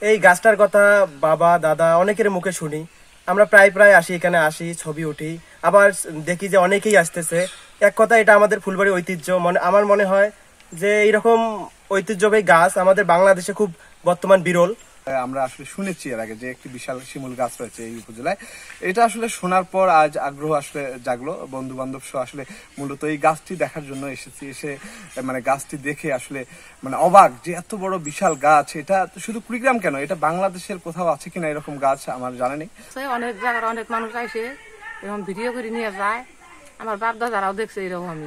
এই গাছটার কথা বাবা দাদা অনেকের মুখে শুনি। আমরা প্রায় আসি, এখানে আসি, ছবি উঠি, আবার দেখি যে অনেকেই আসতেছে। এক কথা এটা আমাদের ফুলবাড়ির ঐতিহ্য। আমার মনে হয় যে এইরকম ঐতিহ্যবাহী গাছ আমাদের বাংলাদেশে খুব বর্তমান বিরল। আমরা আসলে শুনেছি এর আগে যে একটি বিশাল শিমুল গাছ রয়েছে এই উপজেলায়। এটা আসলে শোনার পর আজ আগ্রহ আসলে জাগলো, বন্ধু বান্ধব সহ আসলে মূলত এই গাছটি দেখার জন্য এসেছি। এসে মানে গাছটি দেখে আসলে মানে অবাক যে এত বড় বিশাল গাছ। এটা শুধু কুড়িগ্রাম কেন, এটা বাংলাদেশের কোথাও আছে কিনা এরকম গাছ আমার জানা নেই। অনেক জায়গার অনেক মানুষ আসে এরকম ভিডিও করে নিয়ে যায়। আমার বাপ দাদারাও দেখছে এরকম।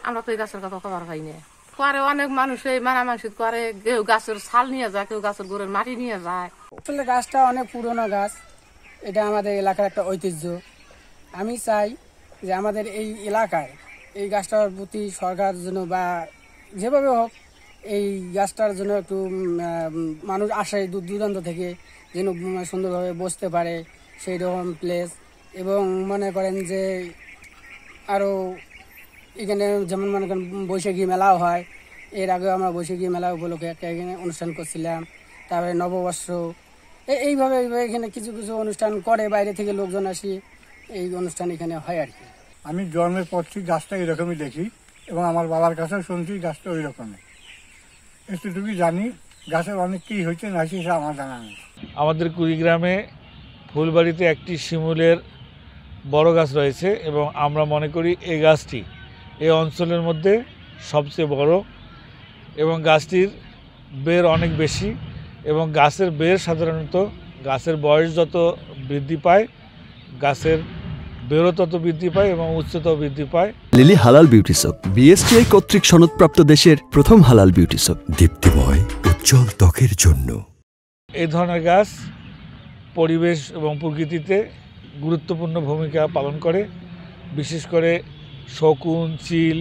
আমরা তো এই গাছের কথা খবর পাই না। করে অনেক মানুষ এই মানামাসি করে, কেউ গাছের ছাল নিয়ে যায়, কেউ গাছের গোড়ের মাটি নিয়ে যায়। আসলে গাছটা অনেক পুরনো গাছ, এটা আমাদের এলাকার একটা ঐতিহ্য। আমি চাই যে আমাদের এই এলাকায় এই গাছটার প্রতি সরকার জন্য বা যেভাবে হোক এই গাছটার জন্য একটু মানুষ আসে দূর দূরান্ত থেকে যেন সুন্দরভাবে বসতে পারে সেই রকম প্লেস। এবং মনে করেন যে আরও এখানে যেমন মনে করেন বৈশাখী মেলাও হয়। এর আগেও আমরা বৈশাখী মেলা উপলক্ষে একটা এখানে অনুষ্ঠান করছিলাম। তারপরে নববর্ষ, এইভাবে এখানে কিছু কিছু অনুষ্ঠান করে, বাইরে থেকে লোকজন আসি, এই অনুষ্ঠান এখানে হয় আর কি। আমি জন্মের পর থেকে গাছটা এরকমই দেখি এবং আমার বাবার কাছেও শুনছি গাছটা ওই রকমই। এতটুকুই জানি, গাছের অনেক কী হয়েছে না হয়েছে আমার জানা নেই। আমাদের কুড়িগ্রামে ফুলবাড়িতে একটি শিমুলের বড় গাছ রয়েছে এবং আমরা মনে করি এই গাছটি এই অঞ্চলের মধ্যে সবচেয়ে বড় এবং গাছটির বের অনেক বেশি এবং গাছের বের সাধারণত গাছের বয়স যত বৃদ্ধি পায় গাছের বেরও তত বৃদ্ধি পায় এবং উচ্চতাও বৃদ্ধি পায়। লিলি হালাল বিউটি সোপ, বিএসটিআই কর্তৃক সনদপ্রাপ্ত দেশের প্রথম হালাল বিউটি সোপ, দীপ্তিময় উজ্জ্বল ত্বকের জন্য। এই ধরনের গাছ পরিবেশ এবং প্রকৃতিতে গুরুত্বপূর্ণ ভূমিকা পালন করে। বিশেষ করে শকুন, চিল,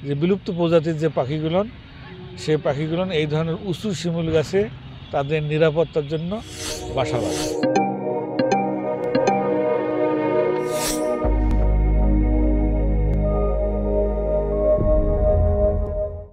যে বিলুপ্ত প্রজাতির যে পাখিগুলো, সেই পাখিগুলো এই ধরনের উঁচু শিমুল গাছে তাদের নিরাপত্তার জন্য বাসা বাঁধে।